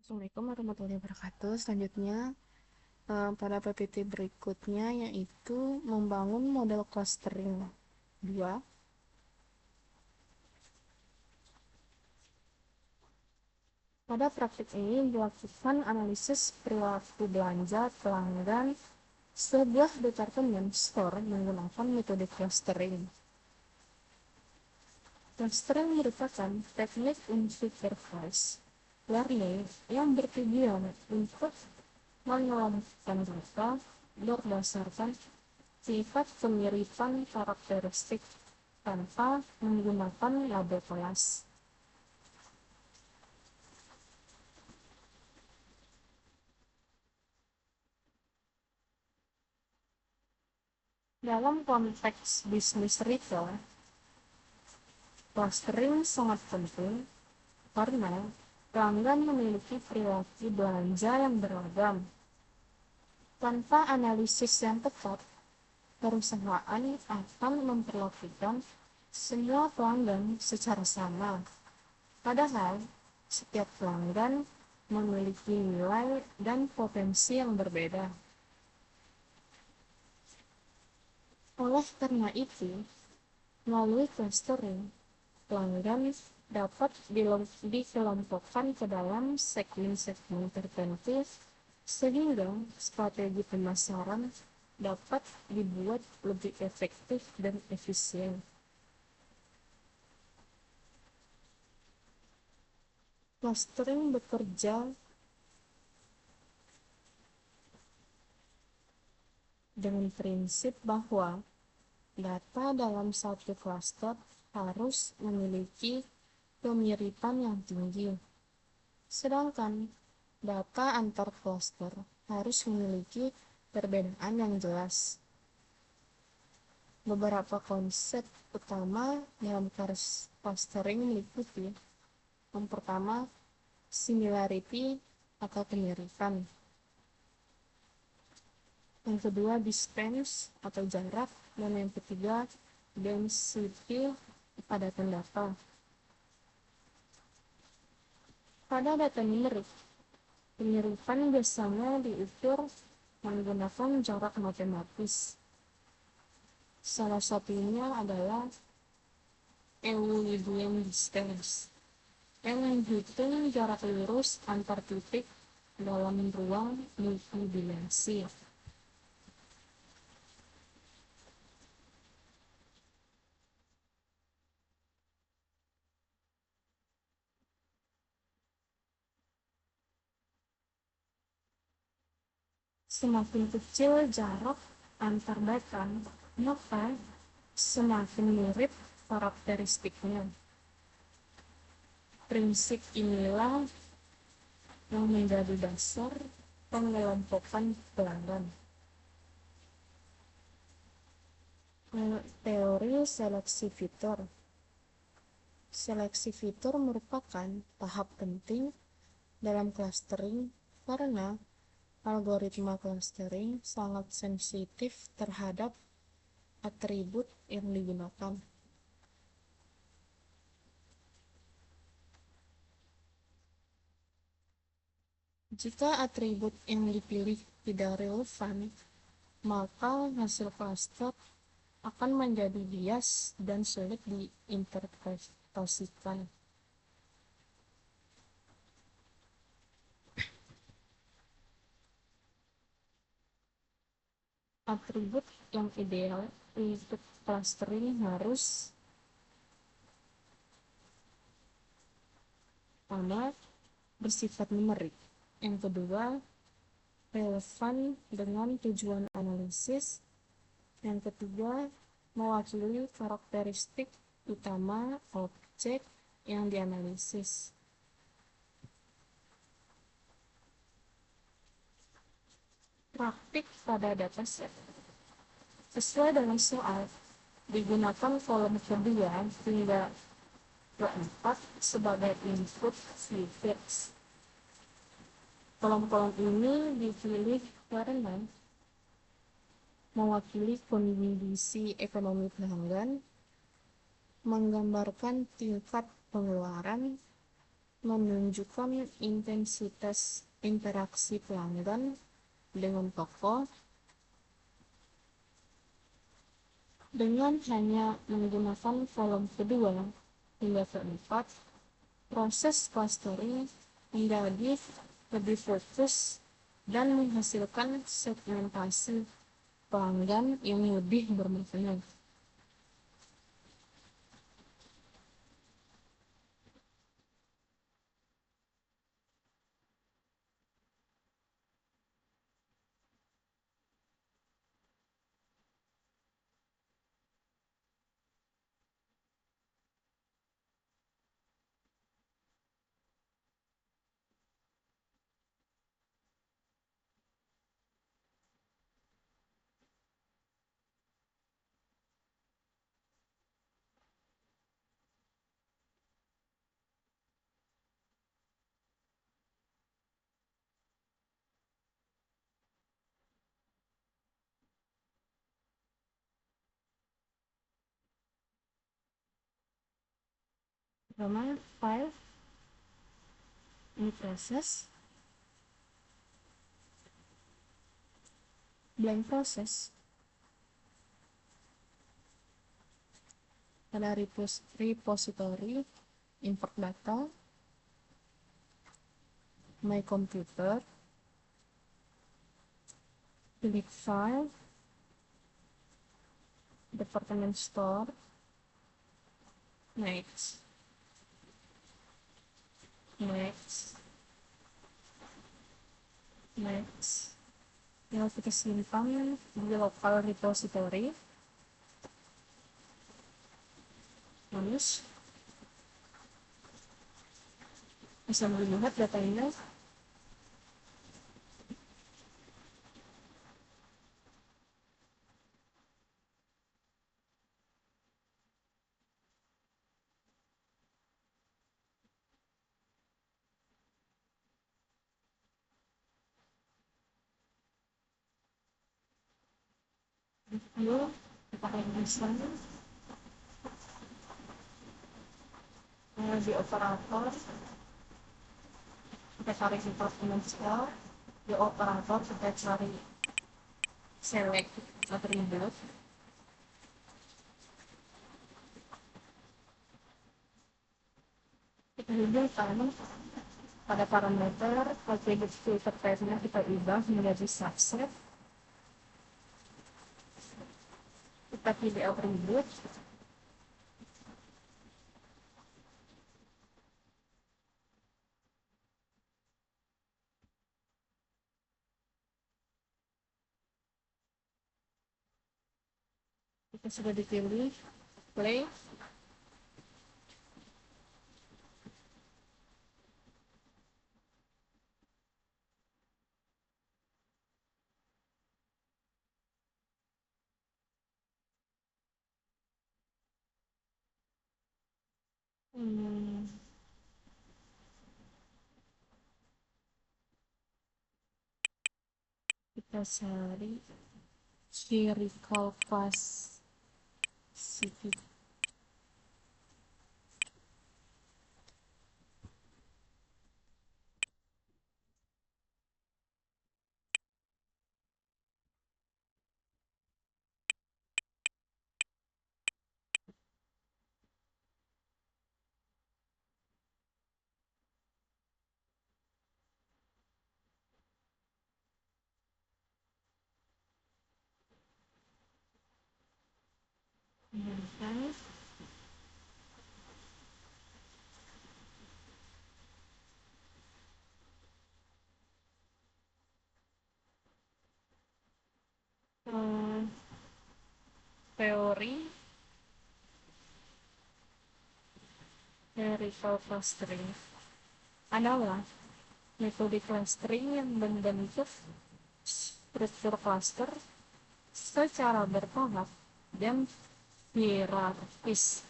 Assalamualaikum warahmatullahi wabarakatuh. Selanjutnya, pada PPT berikutnya yaitu membangun model clustering. 2. Pada praktik ini dilakukan analisis perilaku belanja pelanggan sebuah departemen store menggunakan metode clustering. Clustering merupakan teknik unsupervised learning yang bertujuan untuk mengelompokkan data berdasarkan sifat kemiripan karakteristik tanpa menggunakan label kelas. Dalam konteks bisnis retail, clustering sangat penting karena pelanggan memiliki perilaku belanja yang beragam. Tanpa analisis yang tepat, perusahaan akan memperlakukan semua pelanggan secara sama. Padahal, setiap pelanggan memiliki nilai dan potensi yang berbeda. Oleh karena itu, melalui clustering, pelanggan dapat dikelompokkan ke dalam segmen-segmen tertentu sehingga strategi pemasaran dapat dibuat lebih efektif dan efisien. Clustering bekerja dengan prinsip bahwa data dalam satu cluster harus memiliki kemiripan yang tinggi, sedangkan data antar cluster harus memiliki perbedaan yang jelas. Beberapa konsep utama dalam clustering meliputi: yang pertama, similarity atau kemiripan. Yang kedua, distance atau jarak, dan yang ketiga, density kepadatan data. Pada data numerik, kemiripan biasanya diukur menggunakan jarak matematis. Salah satunya adalah Euclidean distance, yang menghitung jarak lurus antar titik dalam ruang multidimensi. Semakin kecil jarak antar data, maka semakin mirip karakteristiknya. Prinsip inilah yang menjadi dasar pengelompokan pelanggan. Teori seleksi fitur. Seleksi fitur merupakan tahap penting dalam clustering karena algoritma clustering sangat sensitif terhadap atribut yang digunakan. Jika atribut yang dipilih tidak relevan, maka hasil cluster akan menjadi bias dan sulit diinterpretasikan. Atribut yang ideal untuk clustering harus: pertama, bersifat numerik. Yang kedua, relevan dengan tujuan analisis. Yang ketiga, mewakili karakteristik utama objek yang dianalisis. Praktik pada dataset. Sesuai dengan soal, digunakan kolom kedua hingga keempat sebagai input keywords. Kolom-kolom ini dipilih karena mewakili kondisi ekonomi pelanggan, menggambarkan tingkat pengeluaran, menunjukkan intensitas interaksi pelanggan dengan toko dengan hanya menggunakan kolom kedua hingga keempat. Proses clustering menjadi lebih fokus dan menghasilkan segmentasi pelanggan yang lebih bermakna. Pertama, file in process, blank process. Pada repository, import data, my computer, click file, department store, next, yang kita simpan di local repository. Terus bisa melihat datanya. Lalu kita akan bisa di operator, kita cari department store, di operator kita cari select attribute. Kita hidupkan pada parameter attribute filter type-nya kita ubah menjadi subset. Kita pilih attribute. Kita sudah dipilih, play. Kita cari spherical Pacific. Teori spherical clustering adalah metode clustering yang membentuk struktur cluster secara bertahap dan hierarkis.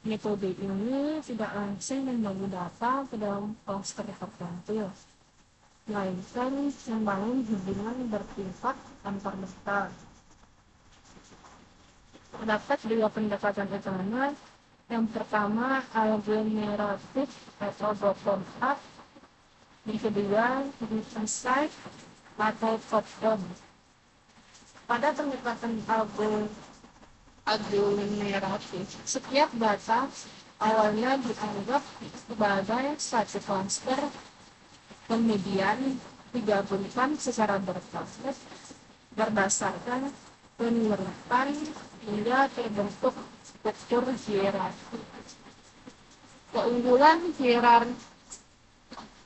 Metode ini tidak langsung membagi data ke dalam cluster tertentu, melainkan membangun hubungan bertingkat antar data. Terdapat dua pendekatan utama Yang pertama aglomeratif atau bottom up, yang kedua different site atau top down. Pada pendekatan aglomeratif, setiap data awalnya dianggap sebagai satu klaster, kemudian digabungkan secara berproses berdasarkan penelitian hingga terbentuk struktur hierarki. Keunggulan hierarki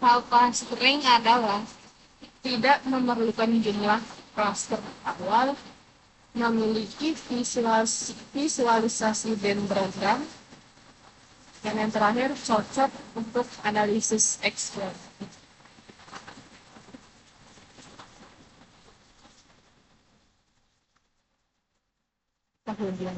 clustering adalah tidak memerlukan jumlah cluster awal, memiliki visualisasi dendrogram, dan yang terakhir cocok untuk analisis Excel. Kemudian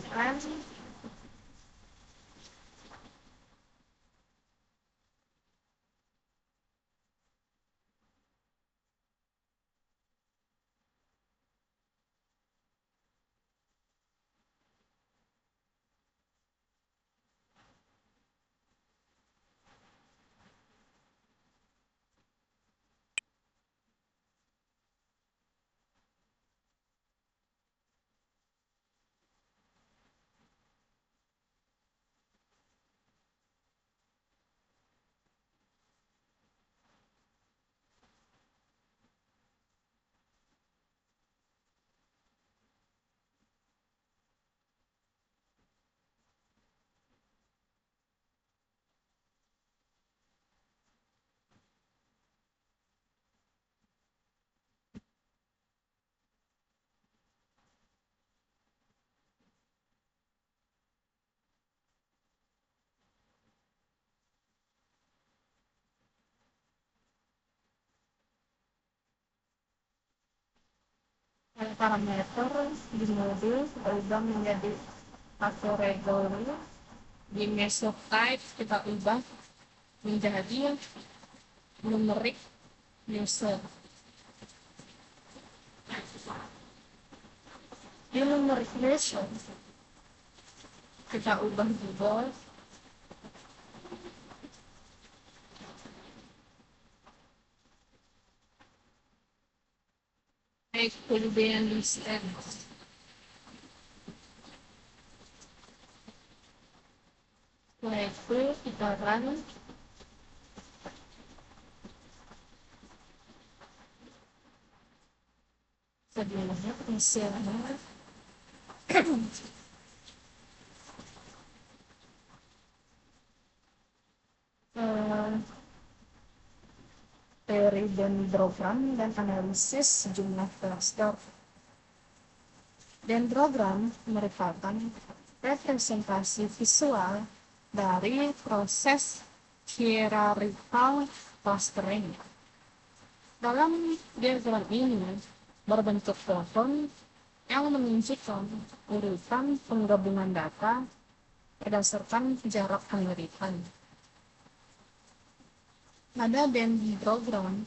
parameter di modul berubah menjadi category, di meso type kita ubah menjadi numeric user. Di numeric user kita ubah juga kelebihan listen. Setelah itu kita run sebelumnya hasilnya teori dendrogram dan analisis jumlah cluster. Dendrogram merupakan representasi visual dari proses hierarchical clustering. Dalam diagram ini berbentuk pohon yang menunjukkan urutan penggabungan data berdasarkan jarak penelitian. Pada dendrogram,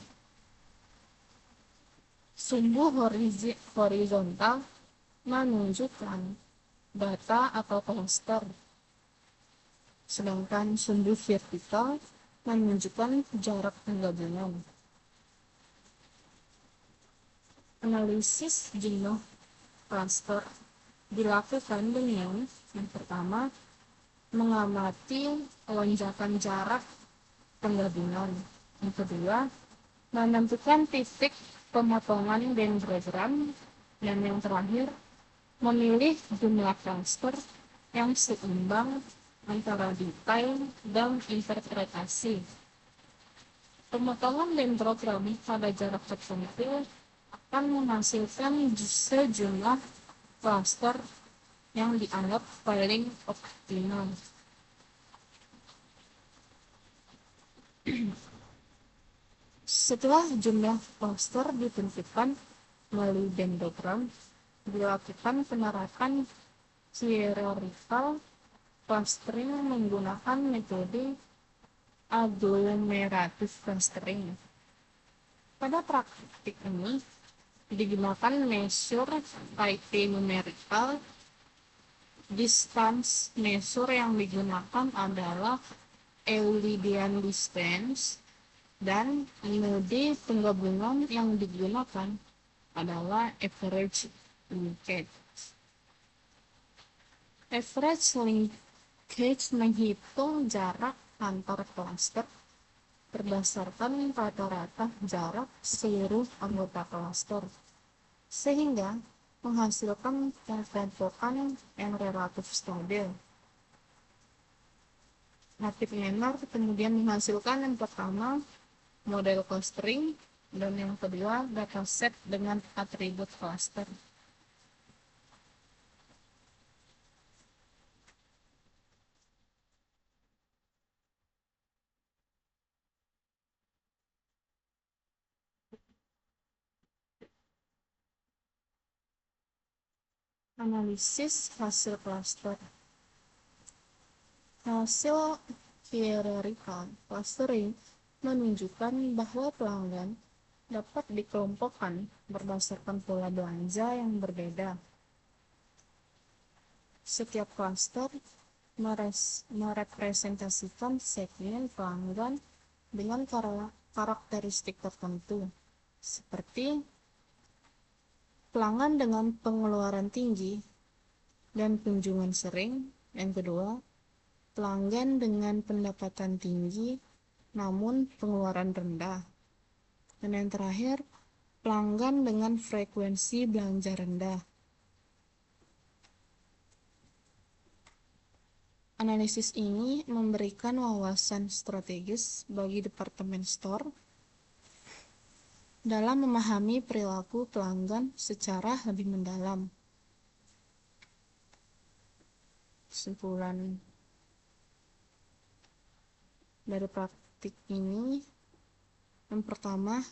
sumbu horizontal menunjukkan data atau cluster, sedangkan sumbu vertikal menunjukkan jarak penggabungan. Analisis jumlah cluster dilakukan dengan yang pertama mengamati lonjakan jarak penggabungan, yang kedua menentukan titik pemotongan dendrogram, dan yang terakhir memilih jumlah cluster yang seimbang antara detail dan interpretasi. Pemotongan dendrogram pada jarak tertentu akan menghasilkan sejumlah cluster yang dianggap paling optimal. Setelah jumlah cluster ditentukan melalui dendrogram, dilakukan penerapan hierarchical clustering menggunakan metode agglomerative clustering. Pada praktik ini digunakan measure IT numerical Distance measure yang digunakan adalah Euclidean distance, dan metode penggabungan yang digunakan adalah average linkage. Average linkage menghitung jarak antar klaster berdasarkan rata-rata jarak seluruh anggota klaster, sehingga menghasilkan pengelompokan yang relatif stabil. Native Manner kemudian menghasilkan yang pertama, model clustering, dan yang kedua, dataset dengan atribut cluster. Analisis hasil cluster. Hasil hierarchical clustering menunjukkan bahwa pelanggan dapat dikelompokkan berdasarkan pola belanja yang berbeda. Setiap klaster merepresentasikan segmen pelanggan dengan karakteristik tertentu, seperti pelanggan dengan pengeluaran tinggi dan kunjungan sering. Yang kedua, pelanggan dengan pendapatan tinggi namun pengeluaran rendah. Dan yang terakhir, pelanggan dengan frekuensi belanja rendah. Analisis ini memberikan wawasan strategis bagi departemen store dalam memahami perilaku pelanggan secara lebih mendalam. Kesimpulan dari praktik ini, yang pertama,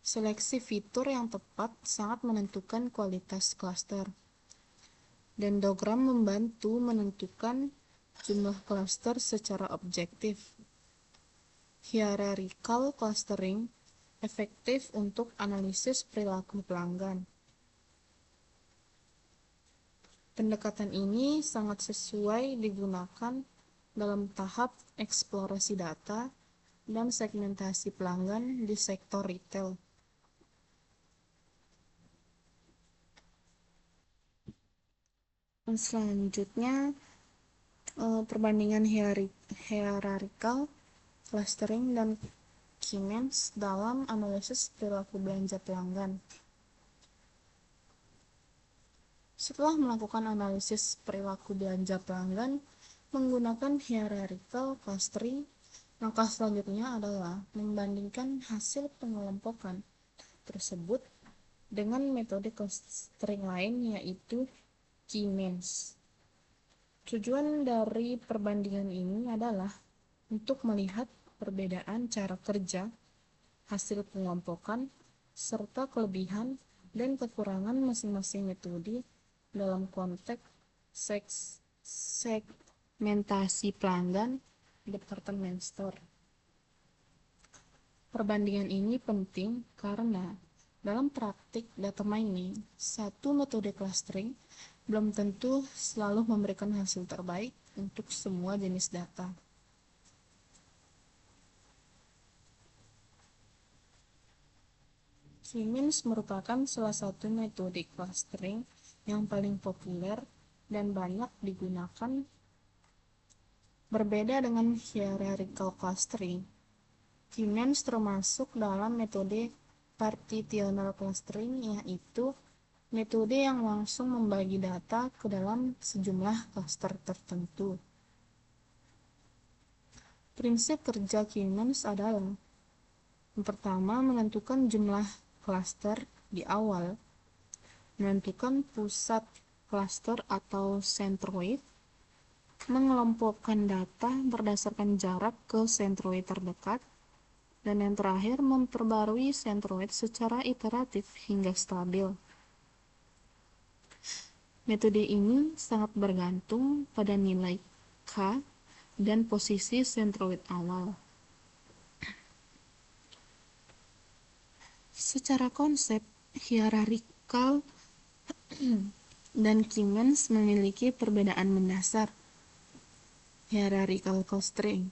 seleksi fitur yang tepat sangat menentukan kualitas klaster. Dendrogram membantu menentukan jumlah klaster secara objektif. Hierarchical clustering efektif untuk analisis perilaku pelanggan. Pendekatan ini sangat sesuai digunakan dalam tahap eksplorasi data dan segmentasi pelanggan di sektor retail. Selanjutnya, perbandingan hierarchical clustering dan Key-Means dalam analisis perilaku belanja pelanggan. Setelah melakukan analisis perilaku belanja pelanggan menggunakan hierarchical clustering, langkah selanjutnya adalah membandingkan hasil pengelompokan tersebut dengan metode clustering lain, yaitu Key-Means. Tujuan dari perbandingan ini adalah untuk melihat perbedaan cara kerja, hasil pengelompokan, serta kelebihan dan kekurangan masing-masing metode dalam konteks segmentasi pelanggan departemen store. Perbandingan ini penting karena dalam praktik data mining, satu metode clustering belum tentu selalu memberikan hasil terbaik untuk semua jenis data. Key-Means merupakan salah satu metode clustering yang paling populer dan banyak digunakan. Berbeda dengan hierarchical clustering, Key-Means termasuk dalam metode partitional clustering, yaitu metode yang langsung membagi data ke dalam sejumlah klaster tertentu. Prinsip kerja Key-Means adalah: yang pertama, menentukan jumlah klaster di awal, menentukan pusat klaster atau centroid, mengelompokkan data berdasarkan jarak ke centroid terdekat, dan yang terakhir, memperbarui centroid secara iteratif hingga stabil. Metode ini sangat bergantung pada nilai K dan posisi centroid awal. Secara konsep, hierarchical dan Siemens memiliki perbedaan mendasar. Hierarchical clustering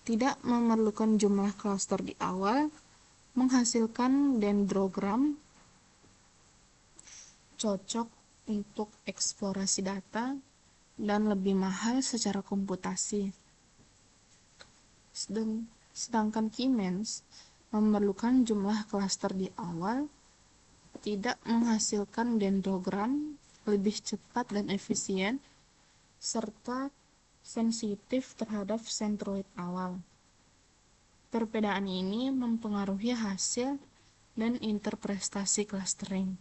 tidak memerlukan jumlah cluster di awal, menghasilkan dendrogram cocok untuk eksplorasi data dan lebih mahal secara komputasi. Sedangkan Siemens memerlukan jumlah cluster di awal, tidak menghasilkan dendrogram, lebih cepat dan efisien, serta sensitif terhadap sentroid awal. Perbedaan ini mempengaruhi hasil dan interpretasi clustering.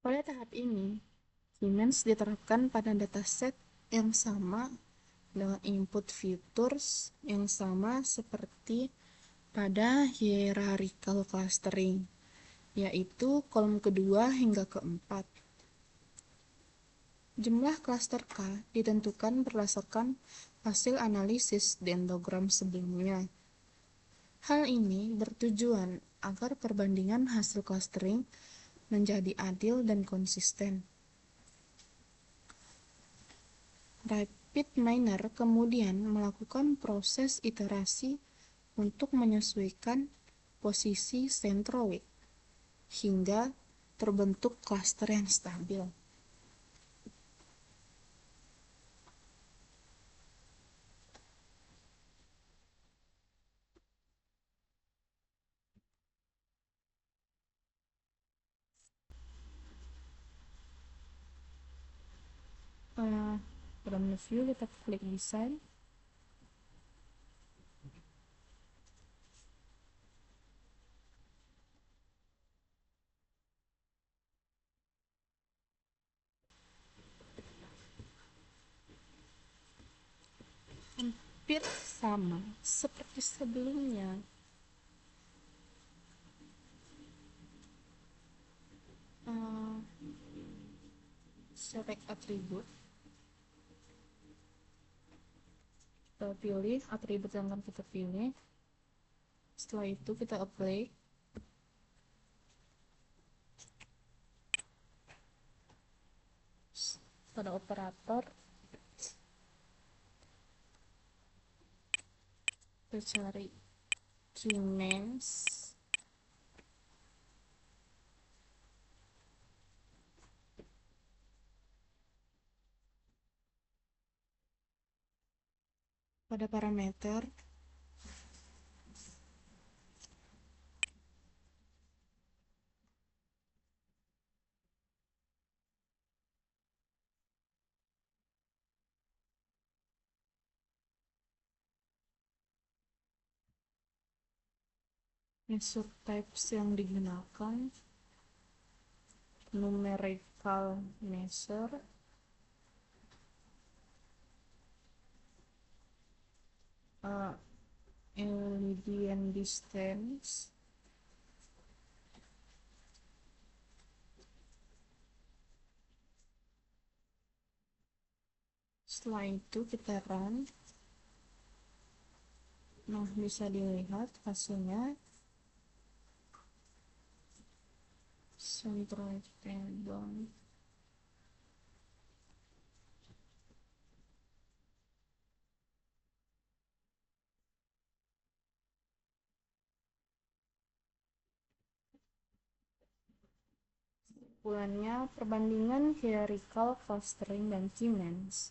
Pada tahap ini, Siemens diterapkan pada dataset yang sama dengan input features yang sama seperti pada hierarchical clustering, yaitu kolom kedua hingga keempat. Jumlah klaster K ditentukan berdasarkan hasil analisis dendrogram sebelumnya. Hal ini bertujuan agar perbandingan hasil clustering menjadi adil dan konsisten. RapidMiner kemudian melakukan proses iterasi untuk menyesuaikan posisi sentroid hingga terbentuk klaster yang stabil. From the view, kita klik design. Hampir sama seperti sebelumnya. Select atribut, kita pilih atribut yang akan kita pilih. Setelah itu kita apply. Pada operator kita cari Siemens. Pada parameter measure types yang digunakan numerical measure, Euclidean distance, setelah itu kita run. Nah, bisa dilihat hasilnya centroid table. Kesimpulannya, perbandingan hierarchical clustering dan Siemens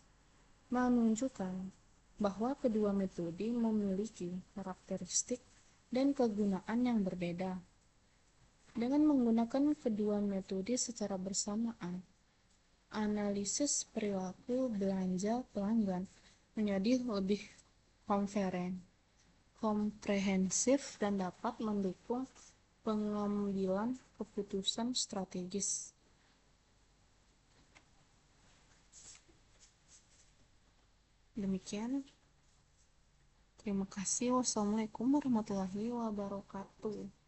menunjukkan bahwa kedua metode memiliki karakteristik dan kegunaan yang berbeda. Dengan menggunakan kedua metode secara bersamaan, analisis perilaku belanja pelanggan menjadi lebih komprehensif dan dapat mendukung pengambilan keputusan strategis. Demikian. Terima kasih. Wassalamualaikum warahmatullahi wabarakatuh.